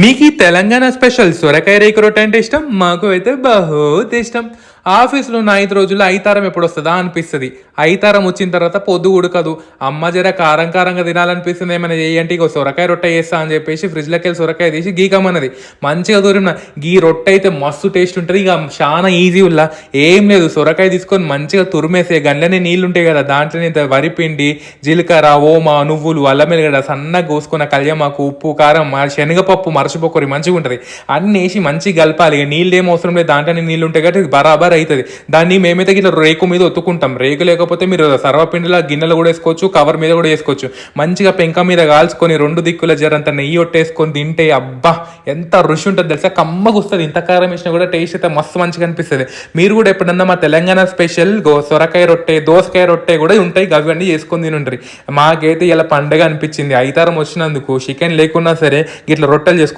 మీకు ఈ తెలంగాణ స్పెషల్ సొరకాయ రేకు రొట్టె అంటే ఇష్టం, మాకు అయితే బహుత్ ఇష్టం. ఆఫీస్లో ఉన్న 5 రోజుల్లో ఐతారం ఎప్పుడు వస్తుందా అనిపిస్తుంది. ఐతారం వచ్చిన తర్వాత పొద్దు ఉడకదు, అమ్మ జర కారం కారంగా తినాలనిపిస్తుంది, ఏమైనా చేయంటే ఇక సొరకాయ రొట్టె చేస్తా అని చెప్పేసి ఫ్రిడ్జ్లోకి వెళ్ళి సొరకాయ తీసి గీకమన్నది. మంచిగా దూరిన గీ రొట్టె అయితే మస్తు టేస్ట్ ఉంటుంది. ఇక చాలా ఈజీ ఉల్లా, ఏం లేదు, సొరకాయ తీసుకొని మంచిగా తురిమేసే, గండ్లనే నీళ్ళు ఉంటాయి కదా, దాంట్లోనే ఇంత వరిపిండి, జీలకర్ర, ఓమా, నువ్వులు, అల్లం వెల్లిగడ్డ సన్నగా కోసుకున్న కళ్యామాకు, ఉప్పు, కారం, శనగపప్పు మర్చిపోకరి మంచిగా ఉంటుంది. అన్ని వేసి మంచిగా కలపాలి. ఇక నీళ్ళు ఏం అవసరం లేదు, దాంట్లోనే నీళ్ళు ఉంటాయి కాబట్టి బరాబర్ అవుతుంది. దాన్ని మేమైతే ఇట్లా రేకు మీద ఒత్తుకుంటాం. రేకు లేకపోతే మీరు సర్వపిండిలా గిన్నెలు కూడా వేసుకోవచ్చు, కవర్ మీద కూడా వేసుకోవచ్చు. మంచిగా పెంక మీద కాల్చుకొని 2 దిక్కుల జరంత నెయ్యి ఒట్టేసుకొని తింటే అబ్బా ఎంత రుచి ఉంటుంది తెలుసా, కమ్మగా వస్తుంది. ఇంత కారం వేసినా కూడా టేస్ట్ అయితే మస్తు మంచిగా అనిపిస్తుంది. మీరు కూడా ఎప్పుడన్నా మా తెలంగాణ స్పెషల్ సొరకాయ రొట్టె, దోసకాయ రొట్టె కూడా ఉంటాయి, అవన్నీ చేసుకొని తినుండ్రి. మాకైతే ఇలా పండగ అనిపించింది. ఐతారం వచ్చినందుకు చికెన్ లేకున్నా సరే ఇట్లా రొట్టెలు చేసుకోవచ్చు.